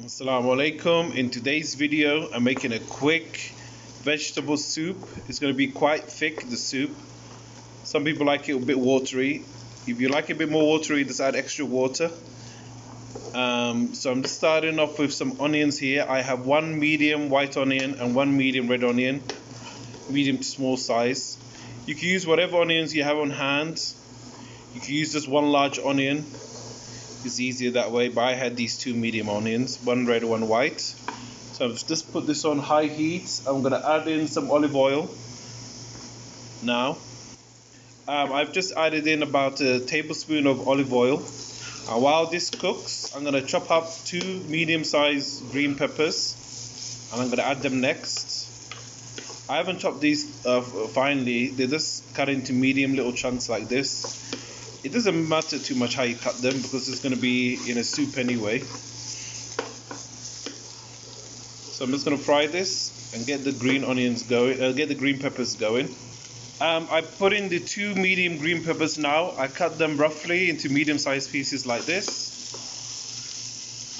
Assalamu alaikum. In today's video I'm making a quick vegetable soup. It's going to be quite thick, the soup. Some people like it a bit watery. If you like it a bit more watery, just add extra water. So I'm just starting off with some onions here. I have one medium white onion and one medium red onion, medium to small size. You can use whatever onions you have on hand. You can use just one large onion. It's easier that way, but I had these two medium onions, one red, one white. So I've just put this on high heat. I'm going to add in some olive oil now. I've just added in about a tablespoon of olive oil. And while this cooks, I'm going to chop up two medium-sized green peppers, and I'm going to add them next. I haven't chopped these finely. They're just cut into medium little chunks like this. It doesn't matter too much how you cut them because it's going to be in a soup anyway. So I'm just going to fry this and get the green onions going, get the green peppers going. I put in the two medium green peppers now. I cut them roughly into medium-sized pieces like this.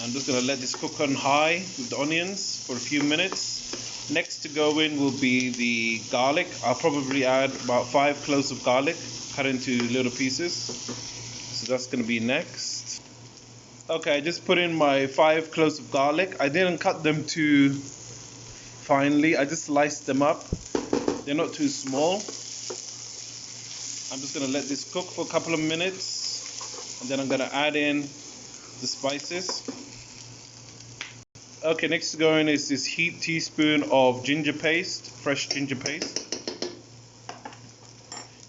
I'm just going to let this cook on high with the onions for a few minutes. Next to go in will be the garlic. I'll probably add about 5 cloves of garlic, cut into little pieces. So that's going to be next. Okay, I just put in my 5 cloves of garlic. I didn't cut them too finely. I just sliced them up. They're not too small. I'm just going to let this cook for a couple of minutes, and then I'm going to add in the spices. Okay, next to go in is this teaspoon of ginger paste, fresh ginger paste.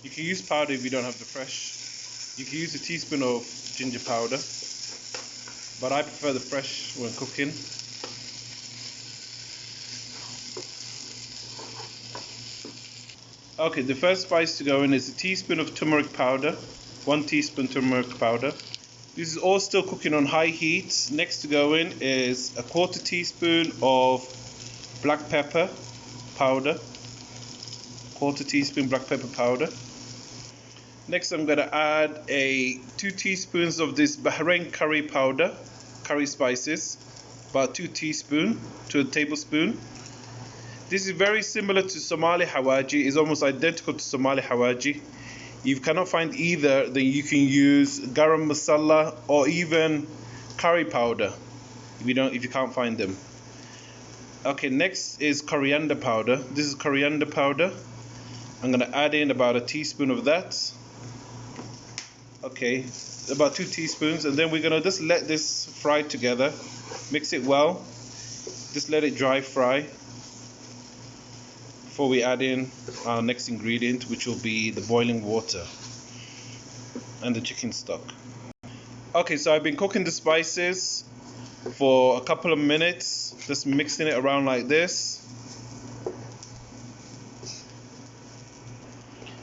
You can use powder if you don't have the fresh. You can use a teaspoon of ginger powder, but I prefer the fresh when cooking. Okay, the first spice to go in is a teaspoon of turmeric powder, 1 teaspoon turmeric powder. This is all still cooking on high heat. Next to go in is a 1/4 teaspoon of black pepper powder, 1/4 teaspoon black pepper powder. Next, I'm going to add 2 teaspoons of this Bahrain curry powder, curry spices, about 2 teaspoons to a tablespoon. This is very similar to Somali Xawaji. It's almost identical to Somali Xawaji. If you cannot find either, then you can use garam masala or even curry powder if you can't find them. Okay, next is coriander powder. This is coriander powder. I'm going to add in about a teaspoon of that. Okay, about 2 teaspoons, and then we're going to just let this fry together. Mix it well. Just let it dry fry before we add in our next ingredient, which will be the boiling water and the chicken stock. Okay, so I've been cooking the spices for a couple of minutes, just mixing it around like this.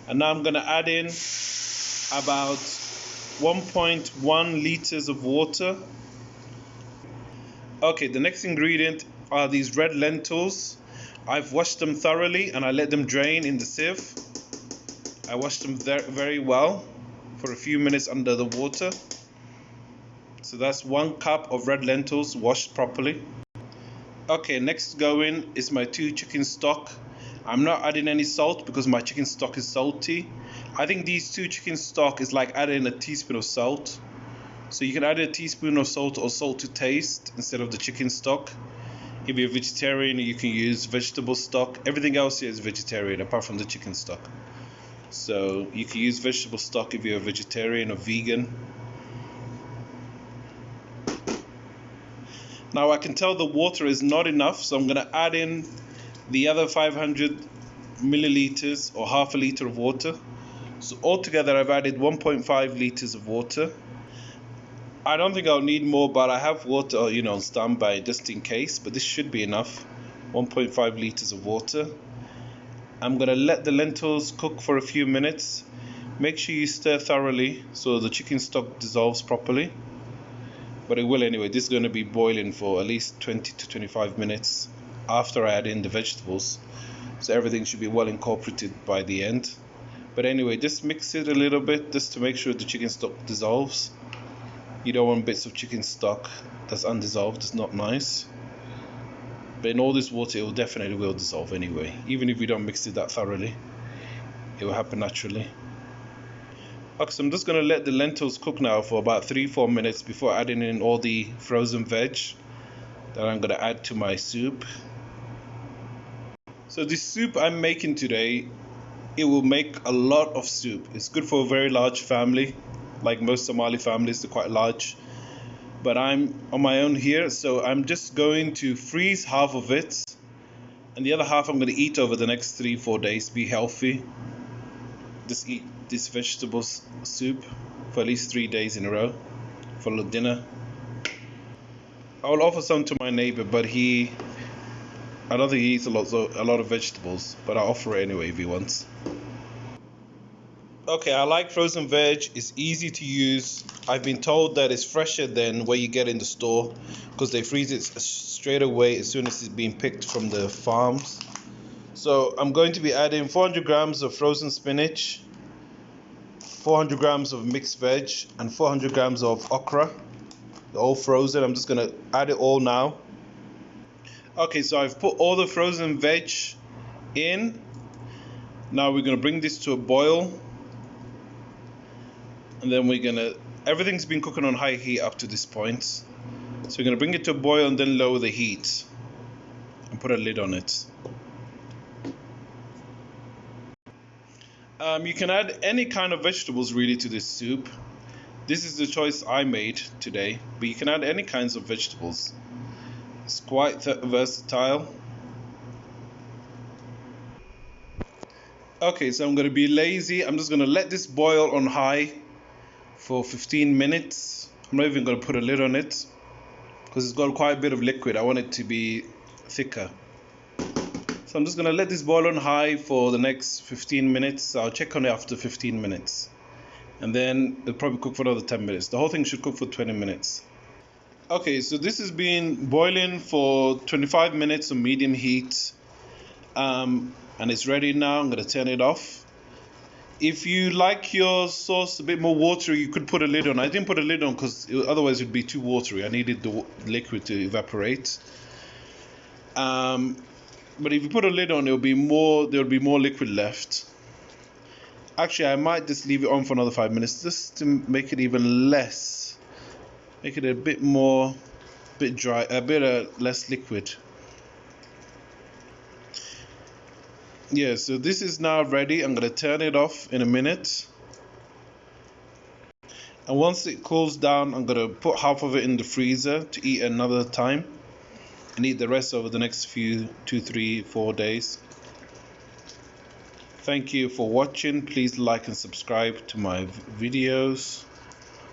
And now I'm going to add in about 1.1 liters of water. Okay, the next ingredient are these red lentils. I've washed them thoroughly and I let them drain in the sieve. I washed them very well for a few minutes under the water. So that's 1 cup of red lentils washed properly. Okay, next to go in is my 2 chicken stock. I'm not adding any salt because my chicken stock is salty. I think these 2 chicken stock is like adding a teaspoon of salt. So you can add a teaspoon of salt or salt to taste instead of the chicken stock. If you're a vegetarian, you can use vegetable stock. Everything else here is vegetarian apart from the chicken stock. So you can use vegetable stock if you're a vegetarian or vegan. Now I can tell the water is not enough, so I'm going to add in the other 500 milliliters or half a liter of water. So altogether I've added 1.5 liters of water. I don't think I'll need more, but I have water, on standby just in case, but this should be enough. 1.5 liters of water. I'm going to let the lentils cook for a few minutes. Make sure you stir thoroughly so the chicken stock dissolves properly. But it will anyway. This is going to be boiling for at least 20 to 25 minutes after I add in the vegetables. So everything should be well incorporated by the end. But anyway, just mix it a little bit just to make sure the chicken stock dissolves. You don't want bits of chicken stock that's undissolved. It's not nice. But in all this water, it will definitely will dissolve anyway. Even if you don't mix it that thoroughly, it will happen naturally. Okay, so I'm just going to let the lentils cook now for about 3-4 minutes before adding in all the frozen veg that I'm going to add to my soup. So this soup I'm making today, it will make a lot of soup. It's good for a very large family. Like most Somali families, they're quite large. But I'm on my own here, so I'm just going to freeze half of it, and the other half I'm going to eat over the next 3-4 days. Be healthy. Just eat this vegetable soup for at least 3 days in a row for dinner. I will offer some to my neighbor, but I don't think he eats a lot of vegetables, but I'll offer it anyway if he wants. Okay, I like frozen veg. It's easy to use. I've been told that it's fresher than what you get in the store because they freeze it straight away as soon as it's being picked from the farms. So I'm going to be adding 400 grams of frozen spinach, 400 grams of mixed veg, and 400 grams of okra. They're all frozen. I'm just going to add it all now. Okay, so I've put all the frozen veg in. Now we're going to bring this to a boil. And then everything's been cooking on high heat up to this point. So we're going to bring it to a boil and then lower the heat and put a lid on it. You can add any kind of vegetables really to this soup. This is the choice I made today, but you can add any kinds of vegetables. It's quite versatile. Okay, so I'm going to be lazy. I'm just going to let this boil on high for 15 minutes. I'm not even going to put a lid on it because it's got quite a bit of liquid. I want it to be thicker. So I'm just going to let this boil on high for the next 15 minutes. I'll check on it after 15 minutes. And then it'll probably cook for another 10 minutes. The whole thing should cook for 20 minutes. Okay, so this has been boiling for 25 minutes on medium heat. And it's ready now. I'm going to turn it off. If you like your sauce a bit more watery, you could put a lid on. I didn't put a lid on because otherwise it would be too watery. I needed the liquid to evaporate. But if you put a lid on, there will be more liquid left. Actually, I might just leave it on for another 5 minutes just to make it even less. Make it a bit dry, a bit less liquid. Yeah, so this is now ready. I'm going to turn it off in a minute. And once it cools down, I'm going to put half of it in the freezer to eat another time. And eat the rest over the next 2, 3, 4 days. Thank you for watching. Please like and subscribe to my videos.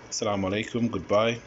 Assalamu alaikum. Goodbye.